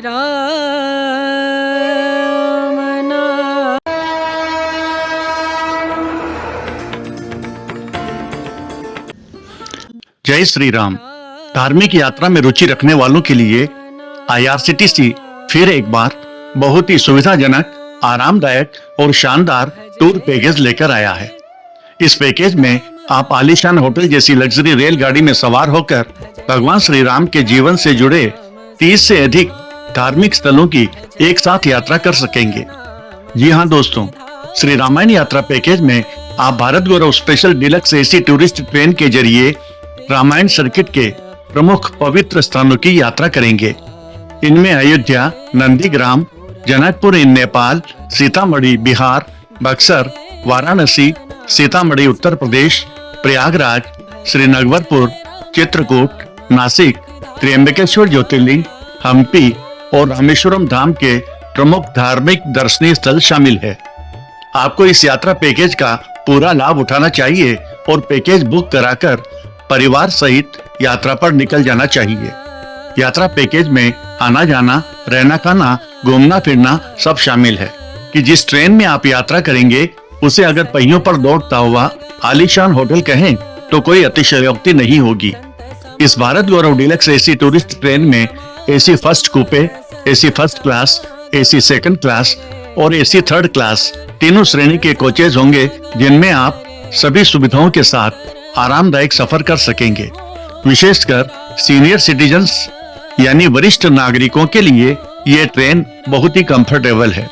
राम नाम। जय श्री राम। धार्मिक यात्रा में रुचि रखने वालों के लिए IRCTC फिर एक बार बहुत ही सुविधाजनक, आरामदायक और शानदार टूर पैकेज लेकर आया है। इस पैकेज में आप आलीशान होटल जैसी लग्जरी रेलगाड़ी में सवार होकर भगवान श्री राम के जीवन से जुड़े 30 से अधिक धार्मिक स्थलों की एक साथ यात्रा कर सकेंगे। जी हाँ दोस्तों, श्री रामायण यात्रा पैकेज में आप Bharat Gaurav special deluxe AC tourist train के जरिए रामायण सर्किट के प्रमुख पवित्र स्थानों की यात्रा करेंगे। इनमें अयोध्या, नंदीग्राम, जनकपुर इन नेपाल, सीतामढ़ी बिहार, बक्सर, वाराणसी, सीतामढ़ी उत्तर प्रदेश, प्रयागराज, श्रीनगरपुर, चित्रकूट, नासिक, त्र्यंबकेश्वर ज्योतिर्लिंग, हम्पी और रामेश्वरम धाम के प्रमुख धार्मिक दर्शनीय स्थल शामिल है। आपको इस यात्रा पैकेज का पूरा लाभ उठाना चाहिए और पैकेज बुक कराकर परिवार सहित यात्रा पर निकल जाना चाहिए। यात्रा पैकेज में आना जाना, रहना खाना, घूमना फिरना सब शामिल है कि जिस ट्रेन में आप यात्रा करेंगे उसे अगर पहियों पर दौड़ता हुआ आलीशान होटल कहें तो कोई अतिशयोक्ति नहीं होगी। इस भारत गौरव डिलक्स AC टूरिस्ट ट्रेन में AC फर्स्ट कूपे, AC first class, AC second class और AC थर्ड क्लास तीनों श्रेणी के कोचेज होंगे, जिनमें आप सभी सुविधाओं के साथ आरामदायक सफर कर सकेंगे। विशेषकर सीनियर सिटीजन्स यानी वरिष्ठ नागरिकों के लिए ये ट्रेन बहुत ही कंफर्टेबल है।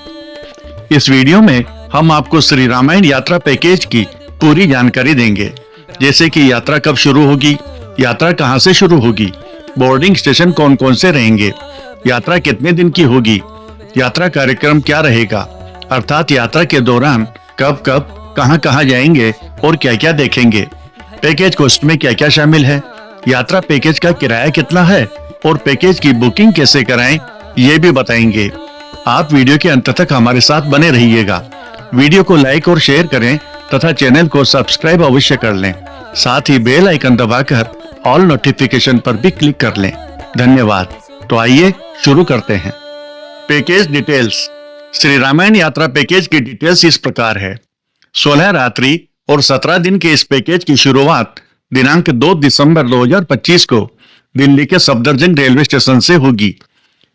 इस वीडियो में हम आपको श्री रामायण यात्रा पैकेज की पूरी जानकारी देंगे, जैसे कि यात्रा कब शुरू होगी, यात्रा कहां से शुरू होगी, बोर्डिंग स्टेशन कौन कौन से रहेंगे, यात्रा कितने दिन की होगी, यात्रा कार्यक्रम क्या रहेगा, अर्थात यात्रा के दौरान कब कब कहां कहां जाएंगे और क्या क्या देखेंगे, पैकेज कॉस्ट में क्या क्या शामिल है, यात्रा पैकेज का किराया कितना है और पैकेज की बुकिंग कैसे कराएं, ये भी बताएंगे। आप वीडियो के अंत तक हमारे साथ बने रहिएगा। वीडियो को लाइक और शेयर करें तथा चैनल को सब्सक्राइब अवश्य कर लें। साथ ही बेल आइकन दबाकर ऑल नोटिफिकेशन पर भी क्लिक कर लें। धन्यवाद। तो आइए शुरू करते हैं। Package details. श्री रामायण यात्रा पैकेज की डिटेल्स इस प्रकार है। 16 रात्रि और 17 दिन के इस पैकेज की शुरुआत दिनांक 2 दिसंबर 2025 को दिल्ली के सफदरजंग रेलवे स्टेशन से होगी।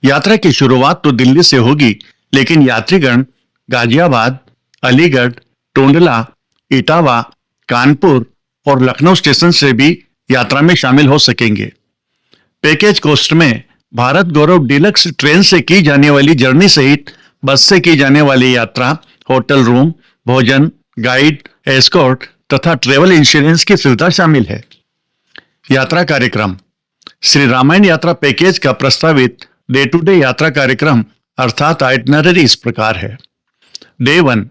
यात्रा की शुरुआत तो दिल्ली से होगी, लेकिन यात्रीगण गाजियाबाद, अलीगढ़, टोंडला, इटावा, कानपुर और लखनऊ स्टेशन से भी यात्रा में शामिल हो सकेंगे। पैकेज कॉस्ट में भारत गौरव डिलक्स ट्रेन से की जाने वाली जर्नी सहित बस से की जाने वाली यात्रा, होटल रूम, भोजन, गाइड, एस्कॉर्ट तथा ट्रेवल इंश्योरेंस की सुविधा शामिल है। यात्रा कार्यक्रम। श्री रामायण यात्रा पैकेज का प्रस्तावित डे टू डे यात्रा कार्यक्रम अर्थात आइटनरी इस प्रकार है। डे 1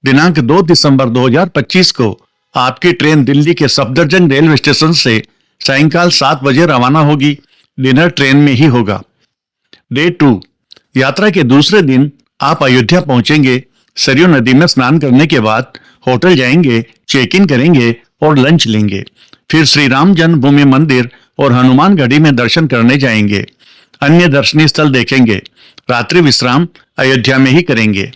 दिनांक 2 दिसंबर 2025 को आपकी ट्रेन दिल्ली के सफदरजंग रेलवे स्टेशन से सायंकाल 7 बजे रवाना होगी। डिनर ट्रेन में ही होगा। डे 2 यात्रा के दूसरे दिन आप अयोध्या पहुंचेंगे। सरयू नदी में स्नान करने के बाद होटल जाएंगे, चेक इन करेंगे और लंच लेंगे। फिर श्री राम जन्मभूमि मंदिर और हनुमानगढ़ी में दर्शन करने जाएंगे। अन्य दर्शनीय स्थल देखेंगे। रात्रि विश्राम अयोध्या में ही करेंगे।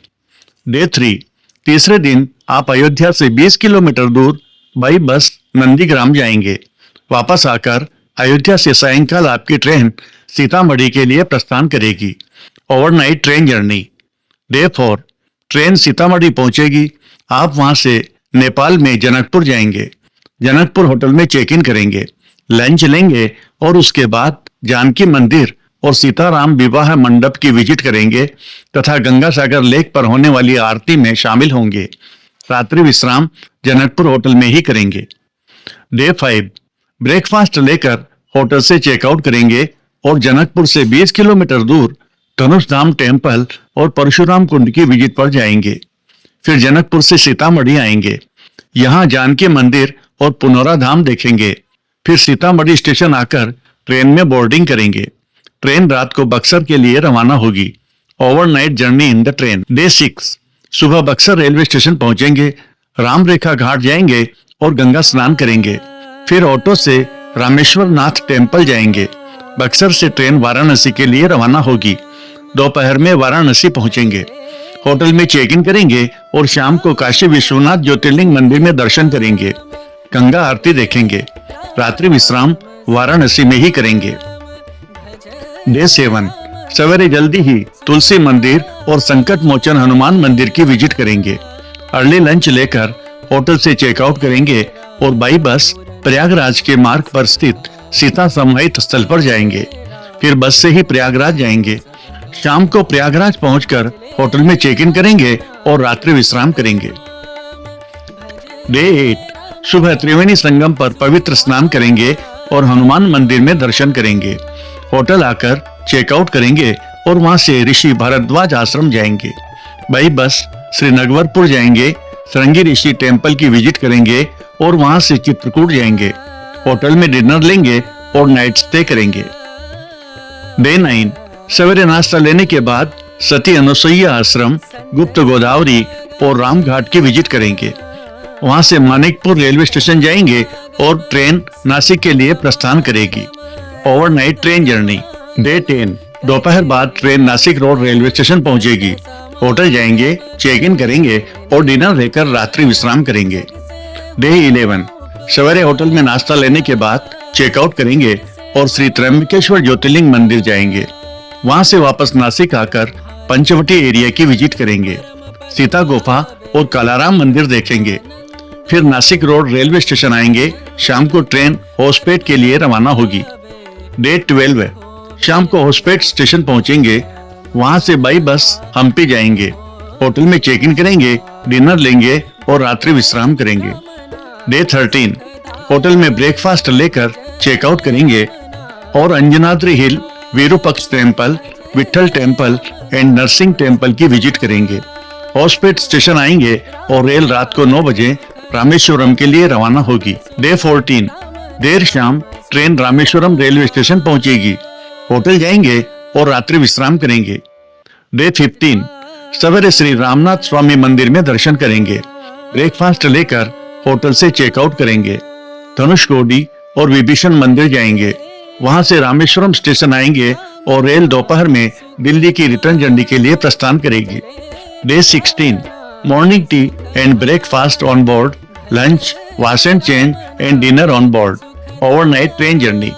डे 3 तीसरे दिन आप अयोध्या से 20 किलोमीटर दूर बाई बस नंदीग्राम जाएंगे। वापस आकर अयोध्या से सायंकाल आपकी ट्रेन सीतामढ़ी के लिए प्रस्थान करेगी। Overnight train journey. Day 4 train Sitamarhi पहुंचेगी। आप वहां से नेपाल में जनकपुर जाएंगे। जनकपुर होटल में चेक इन करेंगे, लंच लेंगे और उसके बाद जानकी मंदिर और सीताराम विवाह मंडप की विजिट करेंगे तथा गंगा सागर लेक पर होने वाली आरती में शामिल होंगे। रात्रि विश्राम जनकपुर होटल में ही करेंगे। डे 5 ब्रेकफास्ट लेकर होटल से चेकआउट करेंगे और जनकपुर से 20 किलोमीटर दूर धनुष धाम टेम्पल और परशुराम कुंड की विजिट पर जाएंगे। फिर जनकपुर से सीतामढ़ी आएंगे। यहाँ जानकी मंदिर और पुनौरा धाम देखेंगे। फिर सीतामढ़ी स्टेशन आकर ट्रेन में बोर्डिंग करेंगे। ट्रेन रात को बक्सर के लिए रवाना होगी। Overnight journey in the train. Day 6 सुबह बक्सर रेलवे स्टेशन पहुंचेंगे। राम रेखा घाट जाएंगे और गंगा स्नान करेंगे। फिर ऑटो से रामेश्वर नाथ टेम्पल जाएंगे। बक्सर से ट्रेन वाराणसी के लिए रवाना होगी। दोपहर में वाराणसी पहुंचेंगे। होटल में चेक इन करेंगे और शाम को काशी विश्वनाथ ज्योतिर्लिंग मंदिर में दर्शन करेंगे। गंगा आरती देखेंगे। रात्रि विश्राम वाराणसी में ही करेंगे। डे 7 सवेरे जल्दी ही तुलसी मंदिर और संकट मोचन हनुमान मंदिर की विजिट करेंगे। अर्ली लंच लेकर होटल से चेकआउट करेंगे और बाई बस प्रयागराज के मार्ग पर स्थित सीता समाहित स्थल पर जाएंगे। फिर बस से ही प्रयागराज जाएंगे। शाम को प्रयागराज पहुंचकर होटल में चेक इन करेंगे और रात्रि विश्राम करेंगे। डे 8 सुबह त्रिवेणी संगम पर पवित्र स्नान करेंगे और हनुमान मंदिर में दर्शन करेंगे। होटल आकर चेकआउट करेंगे और वहां से ऋषि भारद्वाज आश्रम जाएंगे। बाई बस श्रीनगरपुर जाएंगे। श्रृंगी ऋषि टेम्पल की विजिट करेंगे और वहां से चित्रकूट जाएंगे। होटल में डिनर लेंगे और नाइट स्टे करेंगे। डे 9 सवेरे नाश्ता लेने के बाद सती अनुसुईया आश्रम, गुप्त गोदावरी और रामघाट की विजिट करेंगे। वहां से मानिकपुर रेलवे स्टेशन जाएंगे और ट्रेन नासिक के लिए प्रस्थान करेगी। Overnight train journey. डे 10 दोपहर बाद train Nashik road railway station पहुंचेगी। होटल जाएंगे, चेक इन करेंगे और डिनर लेकर रात्रि विश्राम करेंगे। डे 11 सवेरे होटल में नाश्ता लेने के बाद चेकआउट करेंगे और श्री त्र्यंबकेश्वर ज्योतिर्लिंग मंदिर जाएंगे। वहां से वापस नासिक आकर पंचवटी एरिया की विजिट करेंगे। सीता गुफा और कालाराम मंदिर देखेंगे। फिर नासिक रोड रेलवे स्टेशन आएंगे। शाम को ट्रेन होसपेट के लिए रवाना होगी। डे 12 शाम को होसपेट स्टेशन पहुंचेंगे। वहां से बाई बस हम्पी जाएंगे। होटल में चेक इन करेंगे, डिनर लेंगे और रात्रि विश्राम करेंगे। डे 13 होटल में ब्रेकफास्ट लेकर चेकआउट करेंगे और Anjanadri hill, Virupaksha temple, Vitthala temple and Narasimha temple की विजिट करेंगे। होसपेट स्टेशन आएंगे और रेल रात को 9 बजे रामेश्वरम के लिए रवाना होगी। डे 14 देर शाम ट्रेन रामेश्वरम रेलवे स्टेशन पहुंचेगी। होटल जाएंगे और रात्रि विश्राम करेंगे। डे 15 सवेरे श्री रामनाथ स्वामी मंदिर में दर्शन करेंगे। ब्रेकफास्ट लेकर होटल से चेकआउट करेंगे। धनुषकोडी और विभीषण मंदिर जाएंगे। वहां से रामेश्वरम स्टेशन आएंगे और रेल दोपहर में दिल्ली की रिटर्न जर्नी के लिए प्रस्थान करेगी। Day 16 morning tea and breakfast on board, lunch, wash and change and dinner on board. Overnight train journey.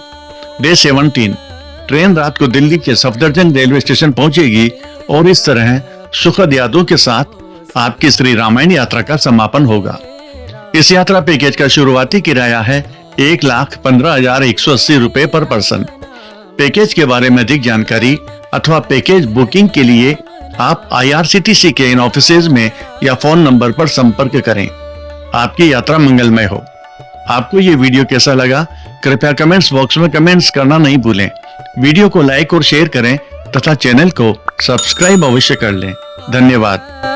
Day 17 train रात को दिल्ली के सफदरजंग रेलवे स्टेशन पहुंचेगी और इस तरह सुखद यादों के साथ आपकी श्री रामायण यात्रा का समापन होगा। इस यात्रा पैकेज का शुरुआती किराया है 1,15,180 रुपए पर पर्सन। पैकेज के बारे में अधिक जानकारी अथवा पैकेज बुकिंग के लिए आप IRCTC के इन ऑफिसेज में या फोन नंबर पर संपर्क करें। आपकी यात्रा मंगलमय हो। आपको ये वीडियो कैसा लगा कृपया कमेंट्स बॉक्स में कमेंट्स करना नहीं भूलें। वीडियो को लाइक और शेयर करें तथा चैनल को सब्सक्राइब अवश्य कर लें। धन्यवाद।